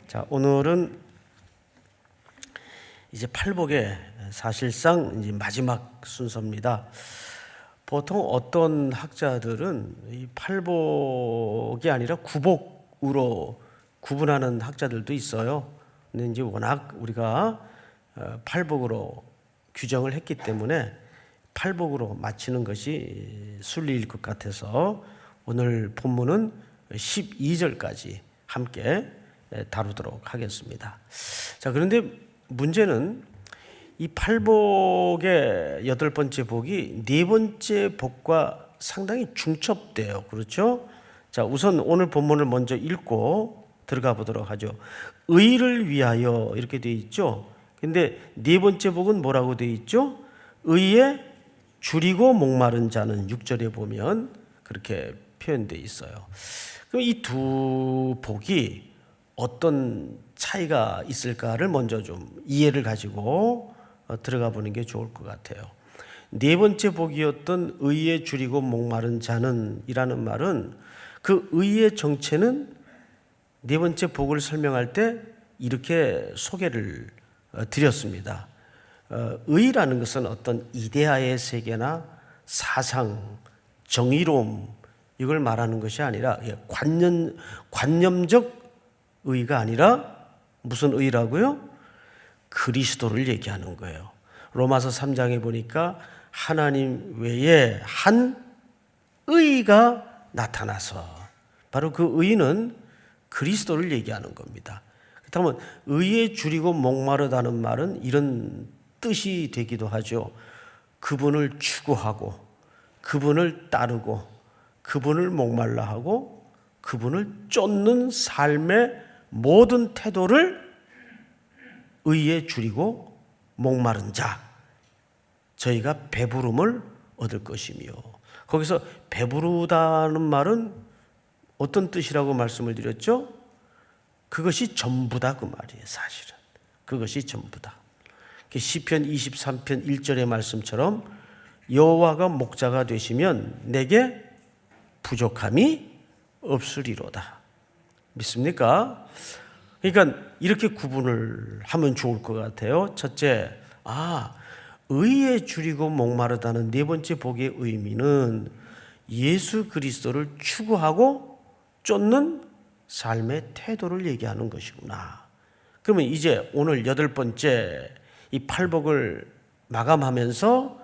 자, 오늘은 이제 팔복의 사실상 이제 마지막 순서입니다. 보통 어떤 학자들은 이 팔복이 아니라 구복으로 구분하는 학자들도 있어요. 근데 이제 워낙 우리가 팔복으로 규정을 했기 때문에 팔복으로 마치는 것이 순리일 것 같아서 오늘 본문은 12절까지 함께 다루도록 하겠습니다. 자, 그런데 문제는 이 팔복의 여덟 번째 복이 네 번째 복과 상당히 중첩돼요. 그렇죠? 자, 우선 오늘 본문을 먼저 읽고 들어가 보도록 하죠. 의를 위하여 이렇게 되어 있죠. 근데 네 번째 복은 뭐라고 되어 있죠? 의에 줄이고 목마른 자는 6절에 보면 그렇게 표현되어 있어요. 그럼 이 두 복이 어떤 차이가 있을까를 먼저 좀 이해를 가지고 들어가 보는 게 좋을 것 같아요. 네 번째 복이었던 의에 줄이고 목마른 자는 이라는 말은 그 의의 정체는 네 번째 복을 설명할 때 이렇게 소개를 드렸습니다. 의라는 것은 어떤 이데아의 세계나 사상, 정의로움 이걸 말하는 것이 아니라 관념적 의가 아니라 무슨 의라고요? 그리스도를 얘기하는 거예요. 로마서 3장에 보니까 하나님 외에 한 의가 나타나서 바로 그 의는 그리스도를 얘기하는 겁니다. 그렇다면 의에 줄이고 목마르다는 말은 이런 뜻이 되기도 하죠. 그분을 추구하고 그분을 따르고 그분을 목말라 하고 그분을 쫓는 삶의 모든 태도를 의에 줄이고 목마른 자, 저희가 배부름을 얻을 것이며, 거기서 배부르다는 말은 어떤 뜻이라고 말씀을 드렸죠? 그것이 전부다 그 말이에요. 사실은 그것이 전부다. 시편 23편 1절의 말씀처럼 여호와가 목자가 되시면 내게 부족함이 없으리로다. 믿습니까? 그러니까 이렇게 구분을 하면 좋을 것 같아요. 첫째, 의에 줄이고 목마르다는 네 번째 복의 의미는 예수 그리스도를 추구하고 쫓는 삶의 태도를 얘기하는 것이구나. 그러면 이제 오늘 여덟 번째 이 팔복을 마감하면서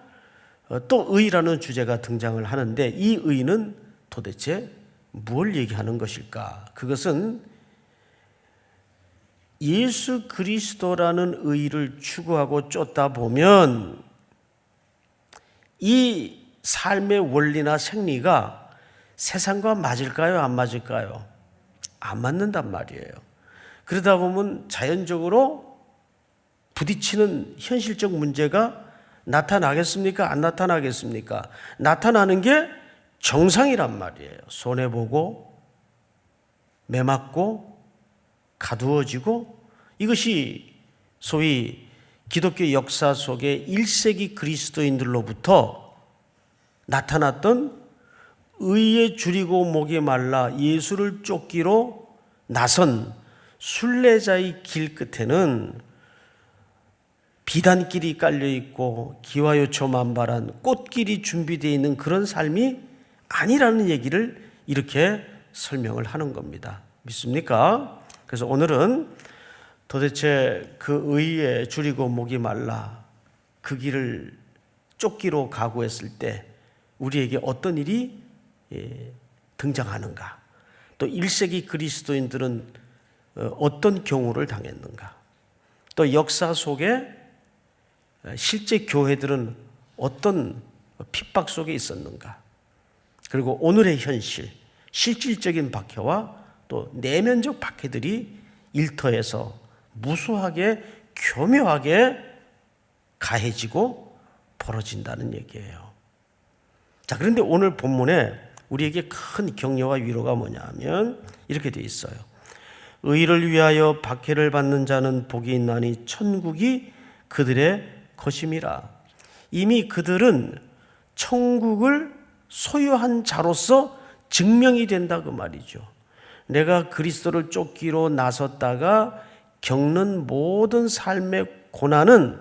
또 의라는 주제가 등장을 하는데 이 의는 도대체 뭘 얘기하는 것일까? 그것은 예수 그리스도라는 의를 추구하고 쫓다 보면 이 삶의 원리나 생리가 세상과 맞을까요? 안 맞을까요? 안 맞는단 말이에요. 그러다 보면 자연적으로 부딪히는 현실적 문제가 나타나겠습니까? 안 나타나겠습니까? 나타나는 게 정상이란 말이에요. 손해보고 매맞고 가두어지고, 이것이 소위 기독교 역사 속에 1세기 그리스도인들로부터 나타났던 의에 줄이고 목이 말라 예수를 쫓기로 나선 순례자의 길 끝에는 비단길이 깔려있고 기와요초 만발한 꽃길이 준비되어 있는 그런 삶이 아니라는 얘기를 이렇게 설명을 하는 겁니다. 믿습니까? 그래서 오늘은 도대체 그 의에 줄이고 목이 말라 그 길을 쫓기로 각오했을 때 우리에게 어떤 일이 등장하는가, 또 1세기 그리스도인들은 어떤 경우를 당했는가, 또 역사 속에 실제 교회들은 어떤 핍박 속에 있었는가, 그리고 오늘의 현실, 실질적인 박해와 또 내면적 박해들이 일터에서 무수하게 교묘하게 가해지고 벌어진다는 얘기예요. 자, 그런데 오늘 본문에 우리에게 큰 격려와 위로가 뭐냐 하면 이렇게 돼 있어요. 의를 위하여 박해를 받는 자는 복이 있나니 천국이 그들의 것임이라. 이미 그들은 천국을 소유한 자로서 증명이 된다 그 말이죠. 내가 그리스도를 쫓기로 나섰다가 겪는 모든 삶의 고난은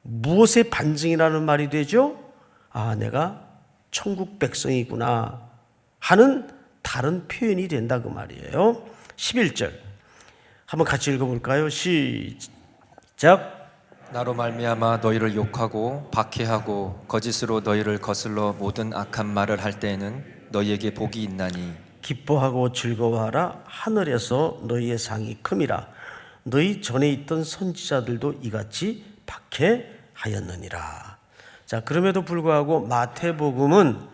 무엇의 반증이라는 말이 되죠? 아, 내가 천국 백성이구나 하는 다른 표현이 된다 그 말이에요. 11절 한번 같이 읽어볼까요? 시작. 나로 말미암아 너희를 욕하고 박해하고 거짓으로 너희를 거슬러 모든 악한 말을 할 때에는 너희에게 복이 있나니 기뻐하고 즐거워하라. 하늘에서 너희의 상이 큼이라. 너희 전에 있던 선지자들도 이같이 박해하였느니라. 자, 그럼에도 불구하고 마태복음은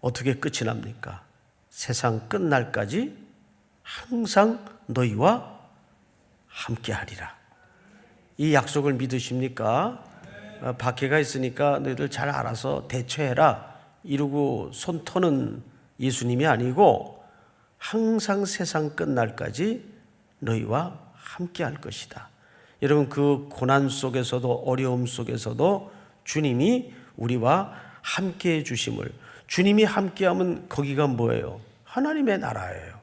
어떻게 끝이 납니까? 세상 끝날까지 항상 너희와 함께하리라. 이 약속을 믿으십니까? 박해가 있으니까 너희들 잘 알아서 대처해라 이러고 손 터는 예수님이 아니고 항상 세상 끝날까지 너희와 함께 할 것이다. 여러분, 그 고난 속에서도 어려움 속에서도 주님이 우리와 함께 해 주심을, 주님이 함께하면 거기가 뭐예요? 하나님의 나라예요.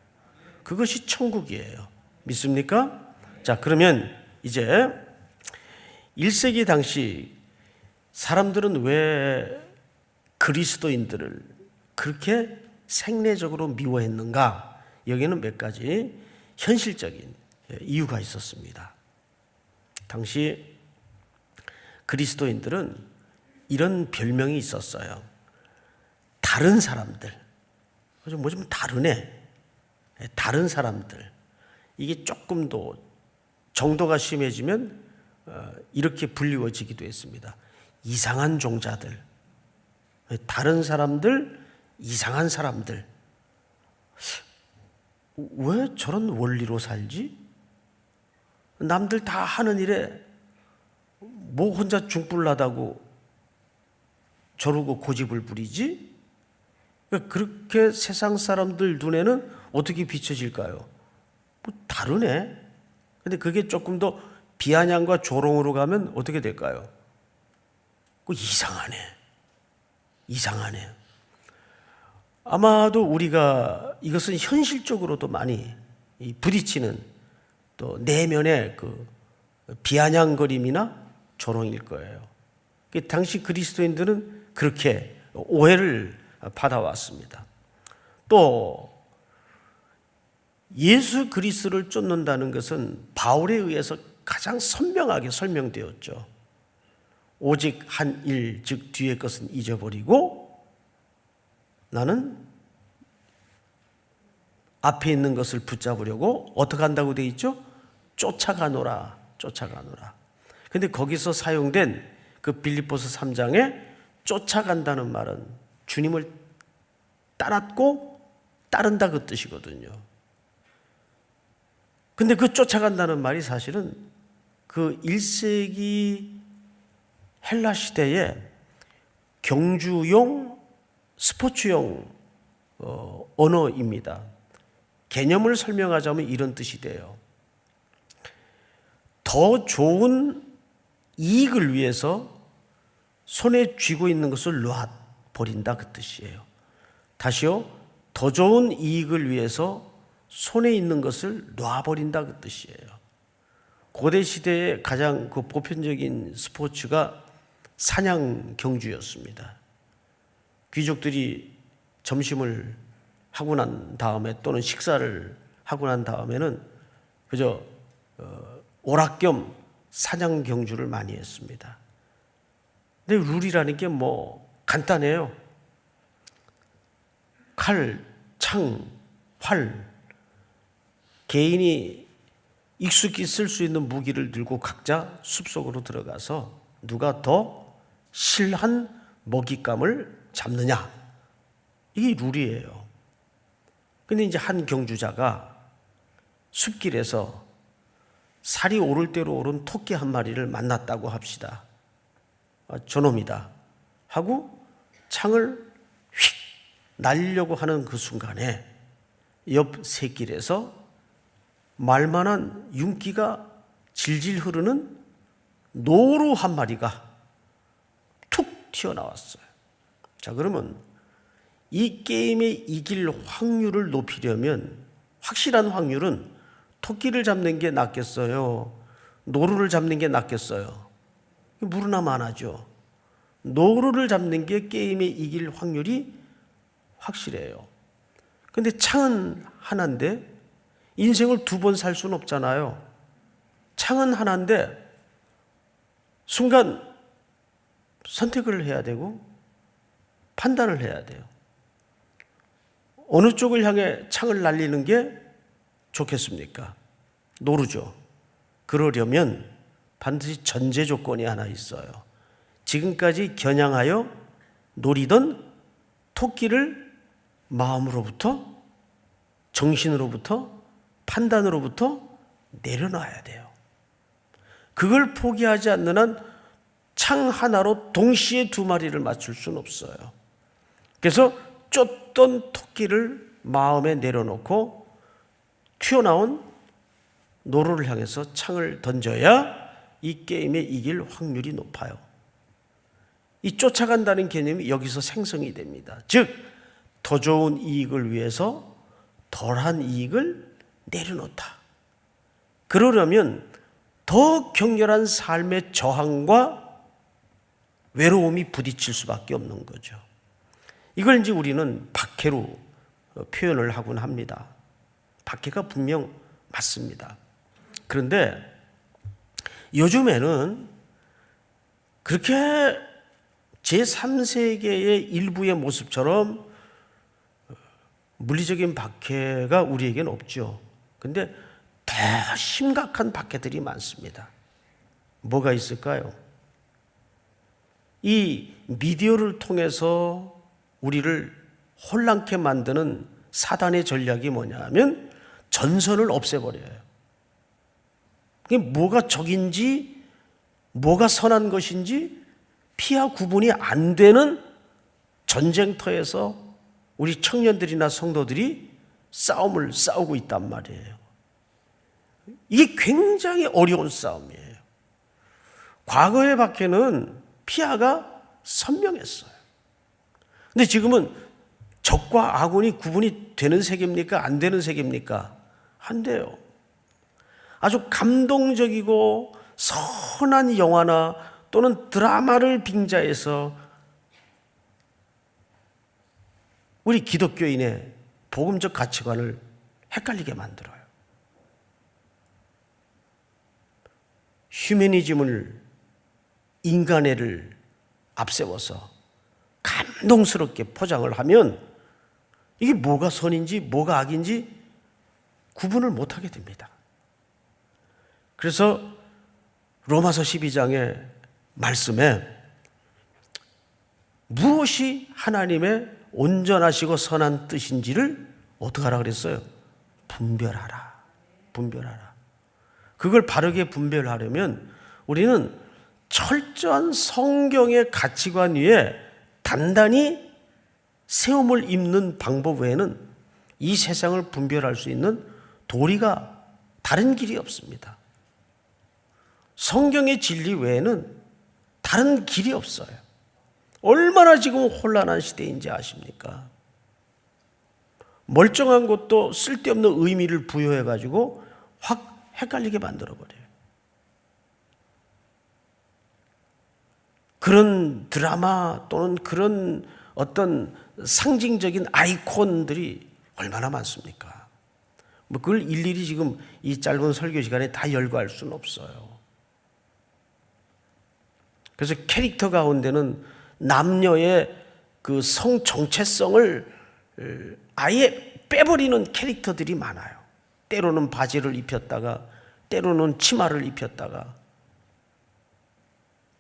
그것이 천국이에요. 믿습니까? 자, 그러면 이제 1세기 당시 사람들은 왜 그리스도인들을 그렇게 생내적으로 미워했는가? 여기에는 몇 가지 현실적인 이유가 있었습니다. 당시 그리스도인들은 이런 별명이 있었어요. 다른 사람들. 뭐 좀 다르네. 다른 사람들. 이게 조금 더 정도가 심해지면 이렇게 불리워지기도 했습니다. 이상한 종자들, 다른 사람들, 이상한 사람들. 왜 저런 원리로 살지? 남들 다 하는 일에 뭐 혼자 중불나다고 저러고 고집을 부리지? 그렇게 세상 사람들 눈에는 어떻게 비춰질까요? 뭐 다르네. 근데 그게 조금 더 비아냥과 조롱으로 가면 어떻게 될까요? 이상하네. 이상하네. 아마도 우리가 이것은 현실적으로도 많이 부딪히는 또 내면의 그 비아냥거림이나 조롱일 거예요. 당시 그리스도인들은 그렇게 오해를 받아왔습니다. 또 예수 그리스도를 쫓는다는 것은 바울에 의해서 가장 선명하게 설명되었죠. 오직 한 일, 즉 뒤의 것은 잊어버리고 나는 앞에 있는 것을 붙잡으려고 어떻게 한다고 되어 있죠? 쫓아가노라, 쫓아가노라. 근데 거기서 사용된 그 빌립보서 3장에 쫓아간다는 말은 주님을 따랐고 따른다 그 뜻이거든요. 근데 그 쫓아간다는 말이 사실은 그 1세기 헬라 시대에 경주용, 스포츠용 언어입니다. 개념을 설명하자면 이런 뜻이 돼요. 더 좋은 이익을 위해서 손에 쥐고 있는 것을 놔버린다 그 뜻이에요. 다시요. 더 좋은 이익을 위해서 손에 있는 것을 놔버린다 그 뜻이에요. 고대 시대의 가장 그 보편적인 스포츠가 사냥 경주였습니다. 귀족들이 점심을 하고 난 다음에 또는 식사를 하고 난 다음에는 그저 오락겸 사냥 경주를 많이 했습니다. 근데 룰이라는 게 뭐 간단해요. 칼, 창, 활, 개인이 익숙히 쓸 수 있는 무기를 들고 각자 숲속으로 들어가서 누가 더 실한 먹잇감을 잡느냐, 이게 룰이에요. 근데 이제 한 경주자가 숲길에서 살이 오를 대로 오른 토끼 한 마리를 만났다고 합시다. 저놈이다 하고 창을 휙 날리려고 하는 그 순간에 옆 샛길에서 말만한 윤기가 질질 흐르는 노루 한 마리가 툭 튀어나왔어요. 자, 그러면 이 게임에 이길 확률을 높이려면, 확실한 확률은 토끼를 잡는 게 낫겠어요? 노루를 잡는 게 낫겠어요? 무르나 만하죠. 노루를 잡는 게 게임에 이길 확률이 확실해요. 근데 창은 하나인데 인생을 두 번 살 수는 없잖아요. 창은 하나인데 순간 선택을 해야 되고 판단을 해야 돼요. 어느 쪽을 향해 창을 날리는 게 좋겠습니까? 노루죠. 그러려면 반드시 전제 조건이 하나 있어요. 지금까지 겨냥하여 노리던 토끼를 마음으로부터, 정신으로부터, 판단으로부터 내려놔야 돼요. 그걸 포기하지 않는 한 창 하나로 동시에 두 마리를 맞출 수는 없어요. 그래서 쫓던 토끼를 마음에 내려놓고 튀어나온 노루를 향해서 창을 던져야 이 게임에 이길 확률이 높아요. 이 쫓아간다는 개념이 여기서 생성이 됩니다. 즉, 더 좋은 이익을 위해서 덜한 이익을 내려놓다. 그러려면 더 격렬한 삶의 저항과 외로움이 부딪힐 수밖에 없는 거죠. 이걸 이제 우리는 박해로 표현을 하곤 합니다. 박해가 분명 맞습니다. 그런데 요즘에는 그렇게 제3세계의 일부의 모습처럼 물리적인 박해가 우리에게는 없죠. 근데 더 심각한 박해들이 많습니다. 뭐가 있을까요? 이 미디어를 통해서 우리를 혼란케 만드는 사단의 전략이 뭐냐면 전선을 없애버려요. 그게 뭐가 적인지 뭐가 선한 것인지 피하 구분이 안 되는 전쟁터에서 우리 청년들이나 성도들이 싸움을 싸우고 있단 말이에요. 이게 굉장히 어려운 싸움이에요. 과거의 박해는 피하가 선명했어요. 근데 지금은 적과 아군이 구분이 되는 세계입니까? 안 되는 세계입니까? 안 돼요. 아주 감동적이고 선한 영화나 또는 드라마를 빙자해서 우리 기독교인의 복음적 가치관을 헷갈리게 만들어요. 휴머니즘을, 인간애를 앞세워서 감동스럽게 포장을 하면 이게 뭐가 선인지 뭐가 악인지 구분을 못하게 됩니다. 그래서 로마서 12장의 말씀에 무엇이 하나님의 온전하시고 선한 뜻인지를 어떻게 하라 그랬어요? 분별하라. 분별하라. 그걸 바르게 분별하려면 우리는 철저한 성경의 가치관 위에 단단히 세움을 입는 방법 외에는 이 세상을 분별할 수 있는 도리가 다른 길이 없습니다. 성경의 진리 외에는 다른 길이 없어요. 얼마나 지금 혼란한 시대인지 아십니까? 멀쩡한 것도 쓸데없는 의미를 부여해가지고 확 헷갈리게 만들어버려요. 그런 드라마 또는 그런 어떤 상징적인 아이콘들이 얼마나 많습니까? 뭐 그걸 일일이 지금 이 짧은 설교 시간에 다 열거할 수는 없어요. 그래서 캐릭터 가운데는 남녀의 그 성 정체성을 아예 빼버리는 캐릭터들이 많아요. 때로는 바지를 입혔다가 때로는 치마를 입혔다가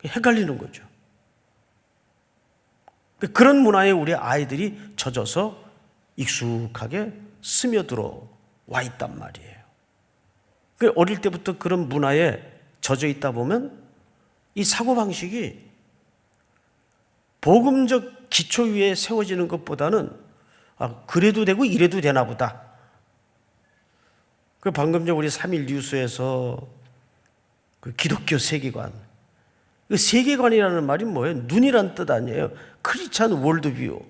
헷갈리는 거죠. 그런 문화에 우리 아이들이 젖어서 익숙하게 스며들어 와 있단 말이에요. 어릴 때부터 그런 문화에 젖어 있다 보면 이 사고방식이 복음적 기초 위에 세워지는 것보다는 그래도 되고 이래도 되나 보다. 방금 전 우리 3.1 뉴스에서 그 기독교 세계관, 그 세계관이라는 말이 뭐예요? 눈이란 뜻 아니에요? 크리스찬 월드뷰.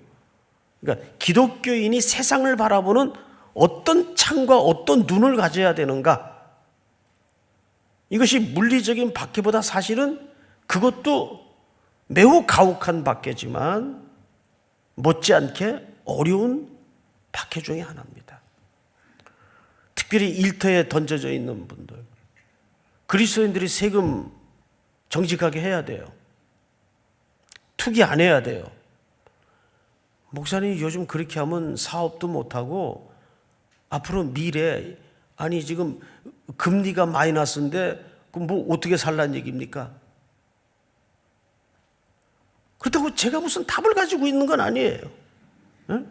그러니까 기독교인이 세상을 바라보는 어떤 창과 어떤 눈을 가져야 되는가? 이것이 물리적인 박해보다 사실은 그것도 매우 가혹한 박해지만 못지않게 어려운 박해 중에 하나입니다. 특별히 일터에 던져져 있는 분들, 그리스도인들이 세금 정직하게 해야 돼요. 투기 안 해야 돼요. 목사님이 요즘 그렇게 하면 사업도 못하고 앞으로 미래, 아니 지금 금리가 마이너스인데 그럼 뭐 어떻게 살라는 얘기입니까? 그렇다고 제가 무슨 답을 가지고 있는 건 아니에요. 에?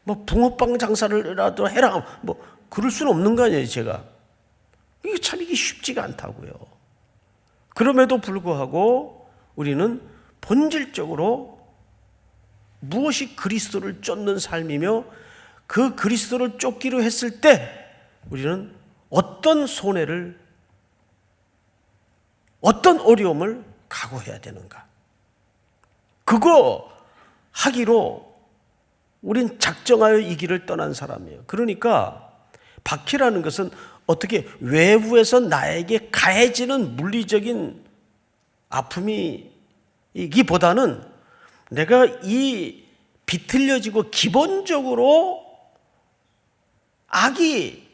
뭐 붕어빵 장사를라도 해라, 뭐 그럴 수는 없는 거 아니에요. 제가 이게 참 이게 쉽지가 않다고요. 그럼에도 불구하고 우리는 본질적으로 무엇이 그리스도를 쫓는 삶이며 그 그리스도를 쫓기로 했을 때 우리는 어떤 손해를, 어떤 어려움을 각오해야 되는가? 그거 하기로 우린 작정하여 이 길을 떠난 사람이에요. 그러니까 박해라는 것은 어떻게 외부에서 나에게 가해지는 물리적인 아픔이기보다는 내가 이 비틀려지고 기본적으로 악이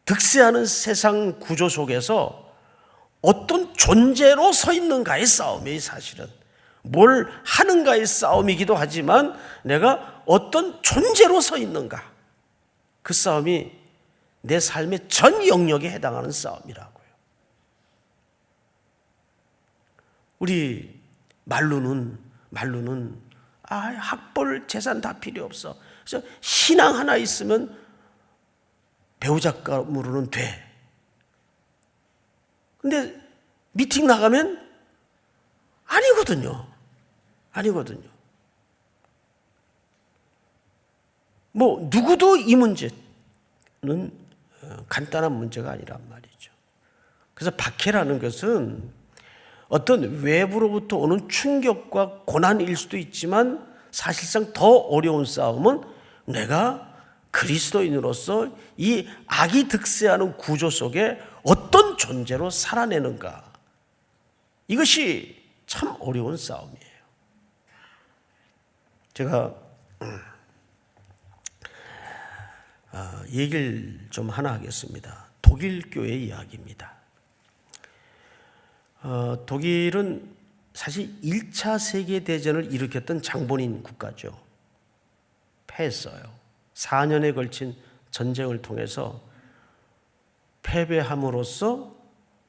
득세하는 세상 구조 속에서 어떤 존재로 서 있는가의 싸움이에요. 사실은 뭘 하는가의 싸움이기도 하지만 내가 어떤 존재로 서 있는가, 그 싸움이 내 삶의 전 영역에 해당하는 싸움이라고요. 우리 말로는 학벌 재산 다 필요 없어. 그래서 신앙 하나 있으면 배우자감으로는 돼. 근데 미팅 나가면 아니거든요. 뭐 누구도 이 문제는 간단한 문제가 아니란 말이죠. 그래서 박해라는 것은 어떤 외부로부터 오는 충격과 고난일 수도 있지만 사실상 더 어려운 싸움은 내가 그리스도인으로서 이 악이 득세하는 구조 속에 어떤 존재로 살아내는가. 이것이 참 어려운 싸움이에요. 제가 얘기를 좀 하나 하겠습니다. 독일 교회 이야기입니다. 독일은 사실 1차 세계대전을 일으켰던 장본인 국가죠. 패했어요. 4년에 걸친 전쟁을 통해서 패배함으로써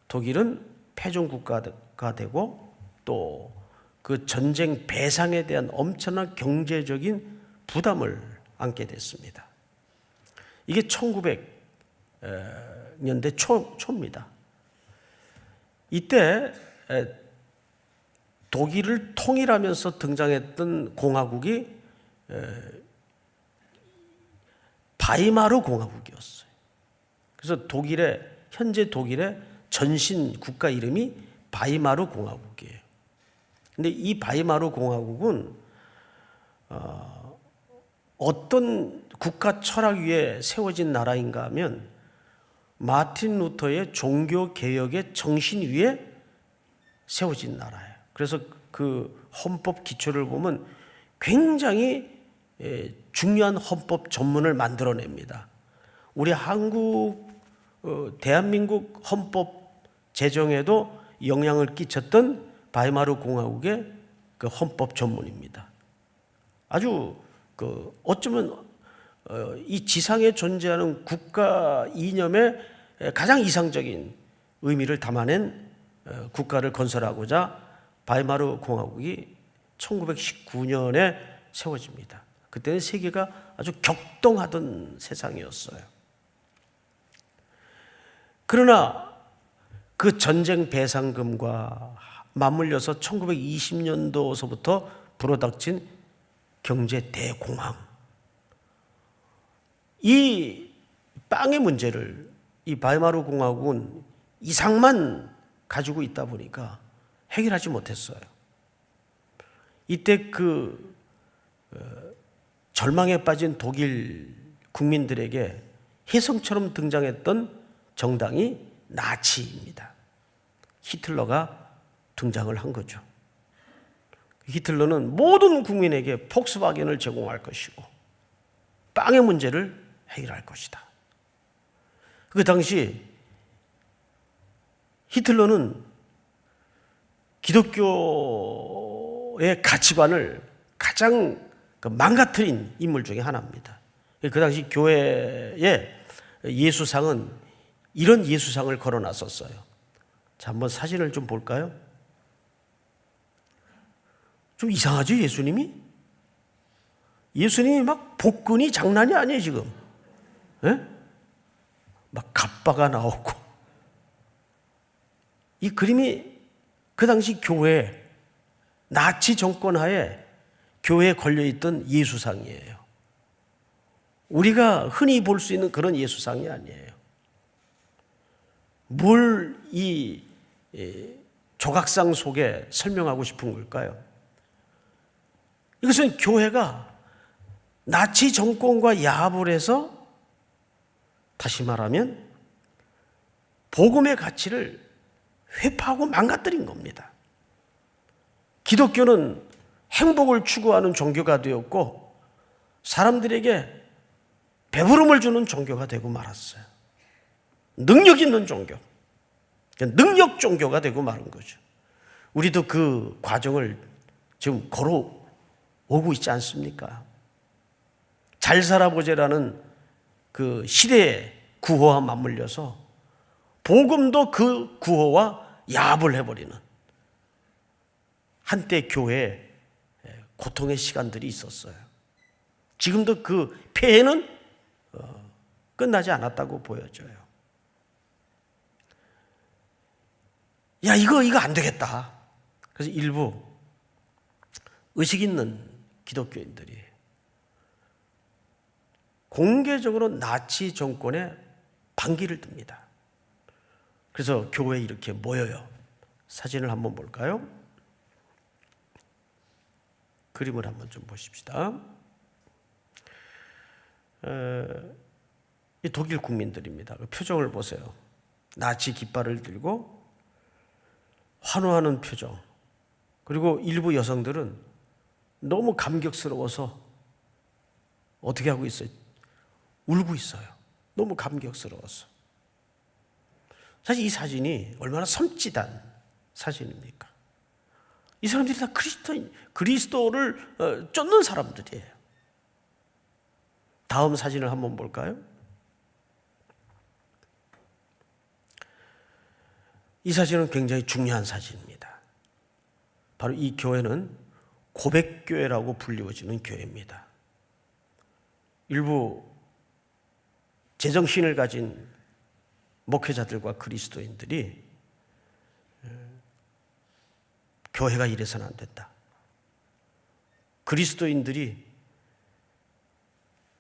독일은 패전 국가가 되고 또 그 전쟁 배상에 대한 엄청난 경제적인 부담을 안게 됐습니다. 이게 1900년대 초입니다. 이때 독일을 통일하면서 등장했던 공화국이 바이마르 공화국이었어요. 그래서 현재 독일의 전신 국가 이름이 바이마르 공화국이에요. 근데 이 바이마르 공화국은 어떤 국가 철학 위에 세워진 나라인가 하면 마틴 루터의 종교 개혁의 정신 위에 세워진 나라예요. 그래서 그 헌법 기초를 보면 굉장히 중요한 헌법 전문을 만들어냅니다. 우리 대한민국 헌법 제정에도 영향을 끼쳤던 바이마르 공화국의 그 헌법 전문입니다. 아주 어쩌면 이 지상에 존재하는 국가 이념의 가장 이상적인 의미를 담아낸 국가를 건설하고자 바이마르 공화국이 1919년에 세워집니다. 그때는 세계가 아주 격동하던 세상이었어요. 그러나 그 전쟁 배상금과 맞물려서 1920년도서부터 불어닥친 경제 대공황, 이 빵의 문제를 이 바이마르 공화국은 이상만 가지고 있다 보니까 해결하지 못했어요. 이때 그 절망에 빠진 독일 국민들에게 혜성처럼 등장했던 정당이 나치입니다. 히틀러가 등장을 한 거죠. 히틀러는 모든 국민에게 폭스바겐을 제공할 것이고 빵의 문제를 해결할 것이다. 그 당시 히틀러는 기독교의 가치관을 가장 망가뜨린 인물 중에 하나입니다. 그 당시 교회에 예수상은 이런 예수상을 걸어놨었어요. 자, 한번 사진을 좀 볼까요? 좀 이상하죠, 예수님이? 예수님이 막 복근이 장난이 아니에요, 지금. 예? 막 갑바가 나오고. 이 그림이 그 당시 교회, 나치 정권 하에 교회에 걸려있던 예수상이에요. 우리가 흔히 볼 수 있는 그런 예수상이 아니에요. 뭘 이 조각상 속에 설명하고 싶은 걸까요? 이것은 교회가 나치 정권과 야합을 해서, 다시 말하면 복음의 가치를 회파하고 망가뜨린 겁니다. 기독교는 행복을 추구하는 종교가 되었고 사람들에게 배부름을 주는 종교가 되고 말았어요. 능력 있는 종교, 능력 종교가 되고 마른 거죠. 우리도 그 과정을 지금 걸어오고 있지 않습니까? 잘 살아보자라는 그 시대의 구호와 맞물려서 복음도 그 구호와 야합을 해버리는 한때 교회에 고통의 시간들이 있었어요. 지금도 그 폐해는 끝나지 않았다고 보여져요. 야, 이거 안 되겠다. 그래서 일부 의식 있는 기독교인들이 공개적으로 나치 정권에 반기를 듭니다. 그래서 교회에 이렇게 모여요. 사진을 한번 볼까요? 그림을 한번 좀 보십시다. 이 독일 국민들입니다. 그 표정을 보세요. 나치 깃발을 들고 환호하는 표정. 그리고 일부 여성들은 너무 감격스러워서 어떻게 하고 있어요? 울고 있어요. 너무 감격스러워서. 사실 이 사진이 얼마나 섬찟한 사진입니까? 이 사람들이 다 그리스도를 쫓는 사람들이에요. 다음 사진을 한번 볼까요? 이 사진은 굉장히 중요한 사진입니다. 바로 이 교회는 고백교회라고 불리워지는 교회입니다. 일부 제정신을 가진 목회자들과 그리스도인들이 교회가 이래서는 안 된다. 그리스도인들이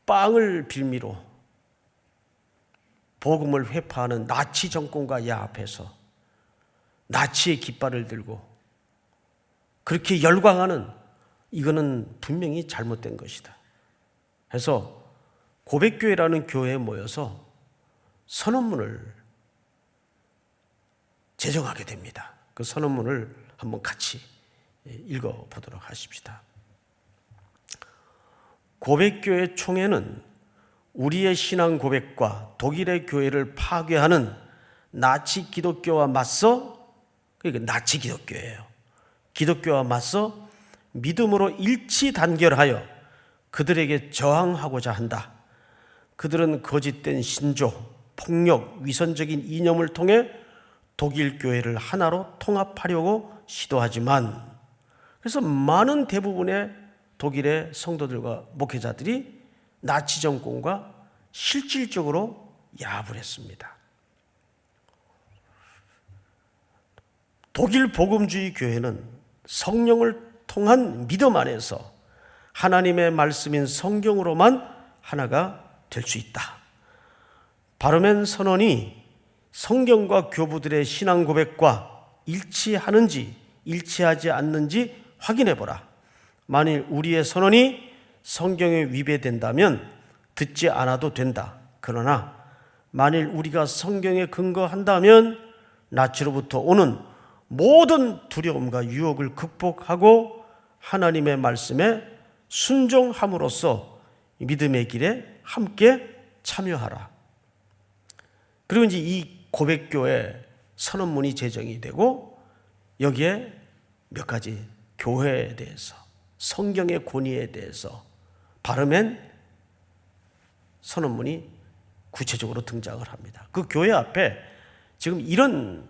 빵을 빌미로 복음을 회파하는 나치 정권과 야합해서 나치의 깃발을 들고 그렇게 열광하는, 이거는 분명히 잘못된 것이다. 해서 고백교회라는 교회에 모여서 선언문을 제정하게 됩니다. 그 선언문을 한번 같이 읽어보도록 하십시다. 고백교회 총회는 우리의 신앙 고백과 독일의 교회를 파괴하는 나치 기독교와 맞서, 그러니까 나치 기독교예요. 기독교와 맞서 믿음으로 일치 단결하여 그들에게 저항하고자 한다. 그들은 거짓된 신조, 폭력, 위선적인 이념을 통해 독일 교회를 하나로 통합하려고 시도하지만, 그래서 많은 대부분의 독일의 성도들과 목회자들이 나치 정권과 실질적으로 야합을 했습니다. 독일 복음주의 교회는 성령을 통한 믿음 안에서 하나님의 말씀인 성경으로만 하나가 될 수 있다. 바르멘 선언이 성경과 교부들의 신앙 고백과 일치하는지 일치하지 않는지 확인해 보라. 만일 우리의 선언이 성경에 위배된다면 듣지 않아도 된다. 그러나 만일 우리가 성경에 근거한다면 낯으로부터 오는 모든 두려움과 유혹을 극복하고 하나님의 말씀에 순종함으로써 믿음의 길에 함께 참여하라. 그리고 이제 이 고백교회 선언문이 제정이 되고 여기에 몇 가지 교회에 대해서 성경의 권위에 대해서 발음한 선언문이 구체적으로 등장을 합니다. 그 교회 앞에 지금 이런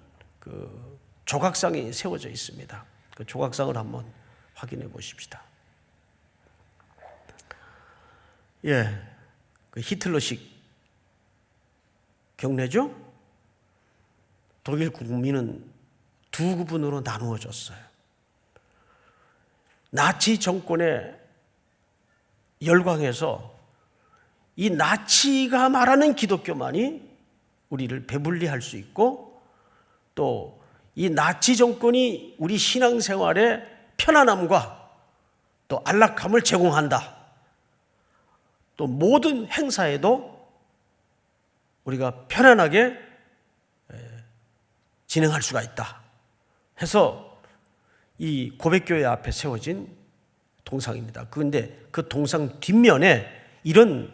조각상이 세워져 있습니다. 그 조각상을 한번 확인해 보십시다. 예, 그 히틀러식 경례죠? 독일 국민은 두 구분으로 나누어졌어요. 나치 정권에 열광해서 이 나치가 말하는 기독교만이 우리를 배불리할 수 있고 또 이 나치 정권이 우리 신앙생활에 편안함과 또 안락함을 제공한다. 또 모든 행사에도 우리가 편안하게 진행할 수가 있다 해서 이 고백교회 앞에 세워진 동상입니다. 그런데 그 동상 뒷면에 이런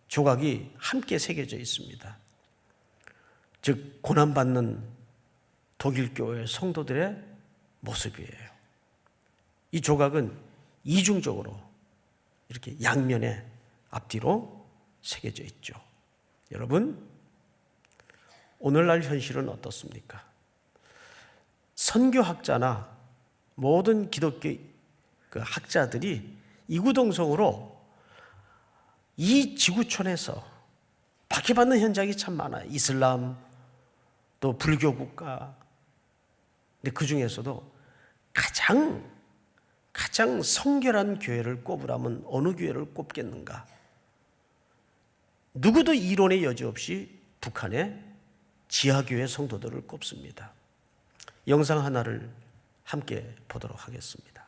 조각이 함께 새겨져 있습니다. 즉 고난받는 독일교회 성도들의 모습이에요. 이 조각은 이중적으로 이렇게 양면에 앞뒤로 새겨져 있죠. 여러분, 오늘날 현실은 어떻습니까? 선교학자나 모든 기독교 학자들이 이구동성으로 이 지구촌에서 박해받는 현장이 참 많아요. 이슬람, 또 불교 국가. 근데 그 중에서도 가장 성결한 교회를 꼽으라면 어느 교회를 꼽겠는가? 누구도 이론의 여지 없이 북한의 지하교회 성도들을 꼽습니다. 영상 하나를 함께 보도록 하겠습니다.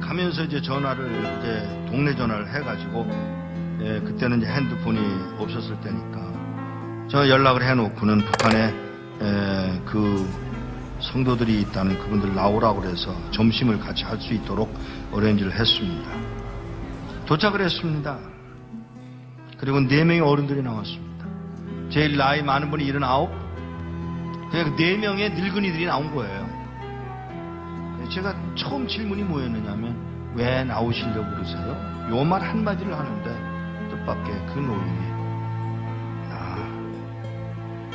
하면서 이제 전화를 이제 동네 전화를 해가지고 그때는 이제 핸드폰이 없었을 때니까 저 연락을 해놓고는 북한에 그 성도들이 있다는 그분들 나오라고 그래서 점심을 같이 할 수 있도록 어레인지를 했습니다. 도착을 했습니다. 그리고 4명의 어른들이 나왔습니다. 제일 나이 많은 분이 79, 그냥 4명의 늙은이들이 나온 거예요. 제가 처음 질문이 뭐였느냐면 왜 나오시려고 그러세요? 요 말 한마디를 하는데 뜻밖의 그 노인이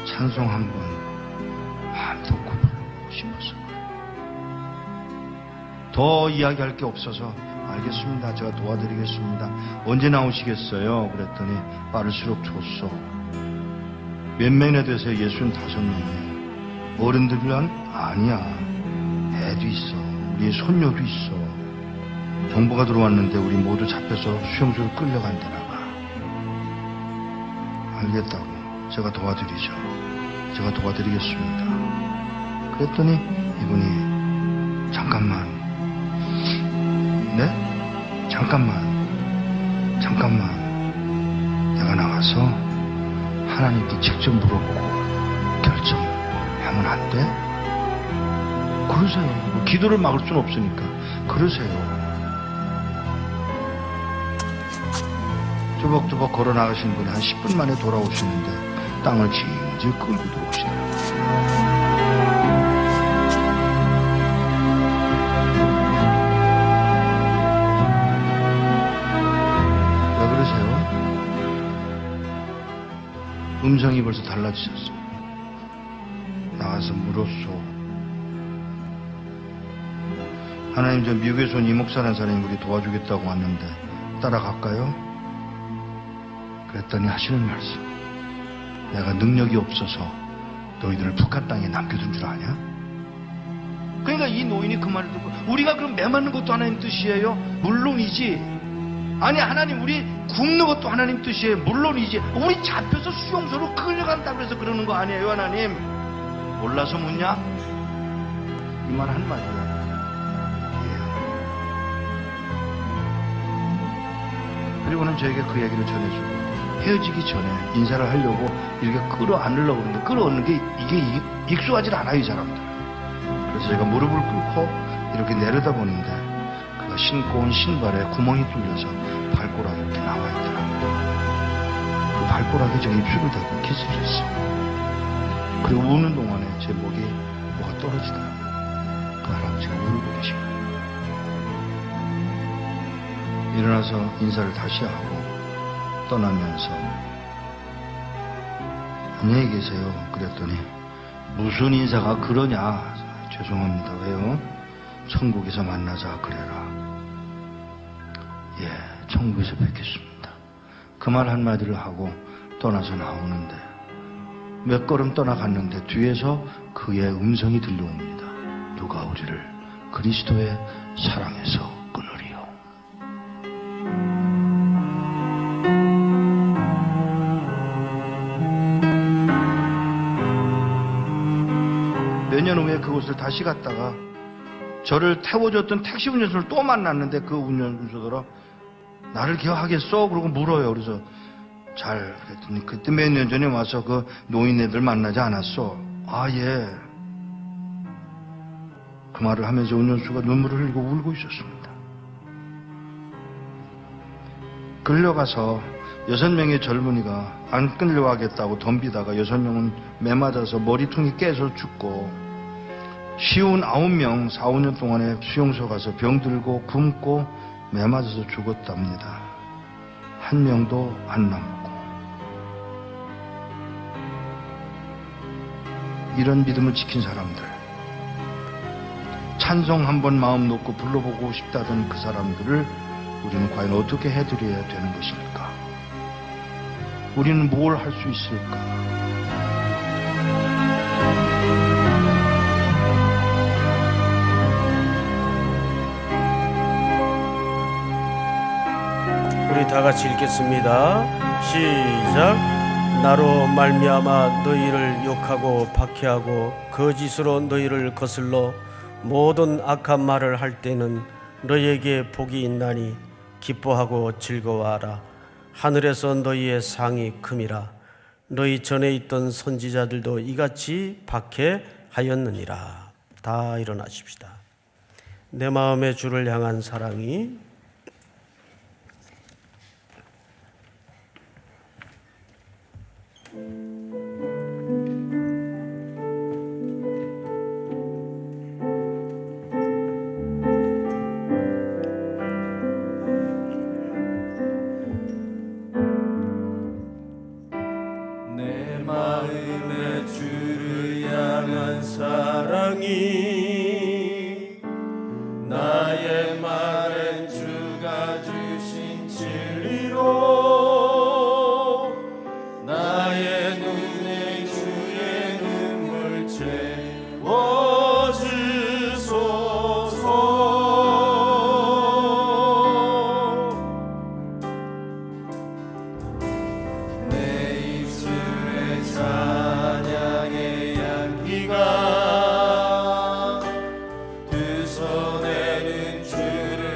찬송 한번 마음 놓고 부르고 싶어서 더 이야기할 게 없어서 알겠습니다. 제가 도와드리겠습니다. 언제 나오시겠어요? 그랬더니 빠를수록 좋소. 몇 명이나 되세요? 65명이에요. 어른들이란 아니야. 애도 있어. 우리 손녀도 있어. 정보가 들어왔는데 우리 모두 잡혀서 수용소로 끌려간다나 봐. 알겠다고. 제가 도와드리죠. 제가 도와드리겠습니다. 그랬더니 이분이 잠깐만. 네? 잠깐만. 내가 나가서 하나님께 직접 물어보고 결정하면 안 돼? 그러세요. 기도를 막을 수는 없으니까. 그러세요. 조벅조벅 걸어 나가신 분이 한 10분 만에 돌아오시는데 땅을 질질 끌고 들어오시더라고요. 음성이 벌써 달라지셨어. 나가서 물었소. 하나님, 저 미국에서 온 이목사라는 사람이 우리 도와주겠다고 왔는데 따라갈까요? 그랬더니 하시는 말씀, 내가 능력이 없어서 너희들을 북한 땅에 남겨둔 줄 아냐? 그러니까 이 노인이 그 말을 듣고, 우리가 그럼 매 맞는 것도 하나님 뜻이에요? 물론이지. 아니, 하나님, 우리 굶는 것도 하나님 뜻이에요? 물론이지. 우리 잡혀서 수용소로 끌려간다고 해서 그러는 거 아니에요, 하나님? 몰라서 묻냐? 이 말 한마디야. 그리고는 저에게 그 얘기를 전해주고, 헤어지기 전에 인사를 하려고 이렇게 끌어안으려고 그러는데, 끌어안는 게 이게 익숙하지 않아요, 이 사람들. 그래서 제가 무릎을 꿇고 이렇게 내려다보는데, 그가 신고 온 신발에 구멍이 뚫려서 발가락이 이렇게 나와 있더라고요. 그 발가락에 제가 입술을 대고 키스를 했어요. 그리고 우는 동안에 제 목에 뭐가 떨어지더라고요. 그 할아버지가 울고 계신 거예요. 일어나서 인사를 다시 하고 떠나면서, 안녕히 계세요. 그랬더니, 무슨 인사가 그러냐? 죄송합니다. 왜요? 천국에서 만나자 그래라. 예, 천국에서 뵙겠습니다. 그 말 한마디를 하고 떠나서 나오는데, 몇 걸음 떠나갔는데 뒤에서 그의 음성이 들려옵니다. 누가 우리를 그리스도의 사랑에서 끊으리요. 몇 년 후에 그곳을 다시 갔다가 저를 태워줬던 택시 운전수를 또 만났는데, 그 운전수더러 나를 기억하겠어? 그러고 물어요. 그래서 잘, 그랬더니 그때 몇 년 전에 와서 그 노인네들 만나지 않았어? 아, 예. 그 말을 하면서 운전수가 눈물을 흘리고 울고 있었습니다. 끌려가서 6명의 젊은이가 안 끌려가겠다고 덤비다가 6명은 매 맞아서 머리통이 깨서 죽고, 쉬운 9명 4, 5년 동안에 수용소 가서 병들고 굶고 매 맞아서 죽었답니다. 한 명도 안 남고. 이런 믿음을 지킨 사람들, 찬송 한번 마음 놓고 불러보고 싶다던 그 사람들을 우리는 과연 어떻게 해드려야 되는 것일까? 우리는 뭘 할 수 있을까? 우리 다 같이 읽겠습니다. 시작. 나로 말미암아 너희를 욕하고 박해하고 거짓으로 너희를 거슬러 모든 악한 말을 할 때는 너희에게 복이 있나니 기뻐하고 즐거워하라. 하늘에서 너희의 상이 큼이라. 너희 전에 있던 선지자들도 이같이 박해하였느니라. 다 일어나십시다. 내 마음의 주를 향한 사랑이 내 마음의 주를 향한 사랑이 나의 말엔 주가 주신 진리로 나의 눈에 주의 눈물 채워주소서. 내 입술에 찬양의 향기가 두 손에는 주를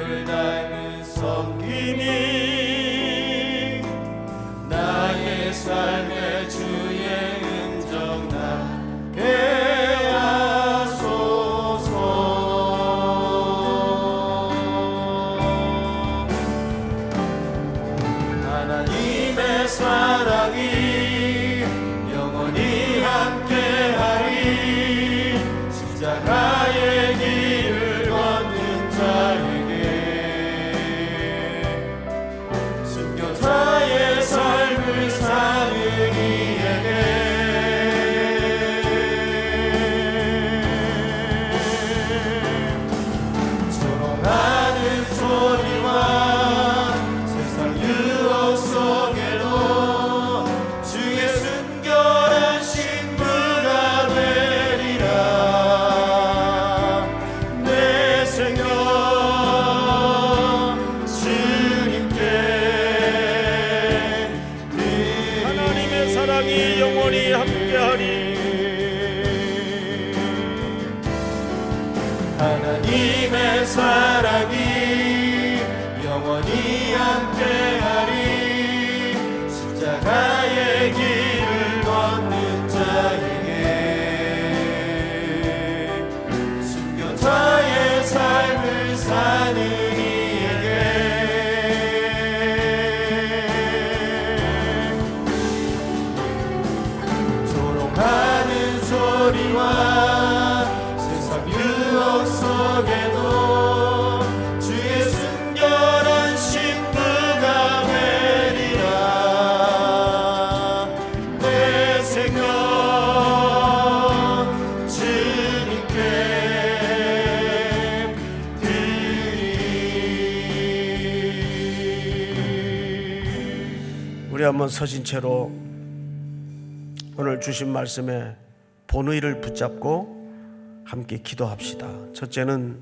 주의 사랑이 영원히 함께하리. 십자가의 길을 걷는 자에게, 순교자의 삶을 사는 이에게, 조롱하는 소리와 세상 유혹 속에도 주의 순결한 신부가 되리라. 내 생명 주님께 드리리. 우리 한번 서신 채로 오늘 주신 말씀에 본의를 붙잡고 함께 기도합시다. 첫째는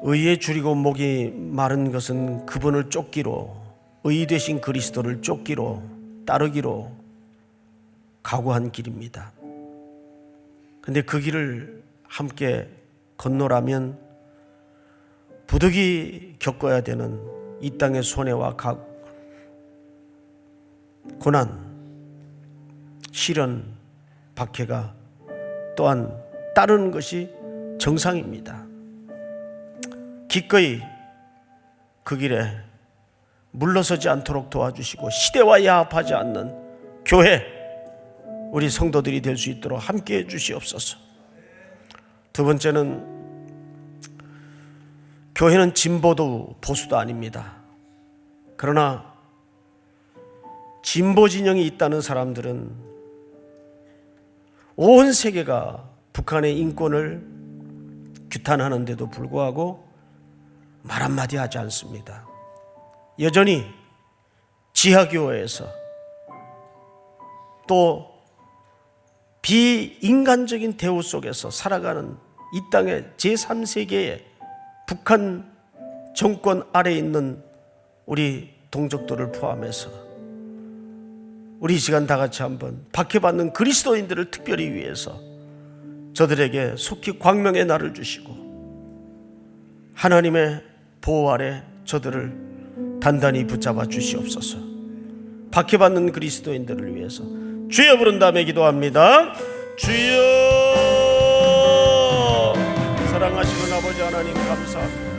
의에 줄이고 목이 마른 것은 그분을 쫓기로, 의 되신 그리스도를 쫓기로, 따르기로 각오한 길입니다. 근데 그 길을 함께 건너라면 부득이 겪어야 되는 이 땅의 손해와 고난, 시련, 박해가 또한 따르는 것이 정상입니다. 기꺼이 그 길에 물러서지 않도록 도와주시고 시대와 야합하지 않는 교회, 우리 성도들이 될 수 있도록 함께해 주시옵소서. 두 번째는 교회는 진보도 보수도 아닙니다. 그러나 진보 진영이 있다는 사람들은 온 세계가 북한의 인권을 규탄하는데도 불구하고 말 한마디 하지 않습니다. 여전히 지하교회에서 또 비인간적인 대우 속에서 살아가는 이 땅의 제3세계의 북한 정권 아래에 있는 우리 동족들을 포함해서 우리 이 시간 다 같이 한번 박해받는 그리스도인들을 특별히 위해서 저들에게 속히 광명의 날을 주시고 하나님의 보호 아래 저들을 단단히 붙잡아 주시옵소서. 박해받는 그리스도인들을 위해서 주여 부른 다음에 기도합니다. 주여. 사랑하시는 아버지 하나님 감사합니다.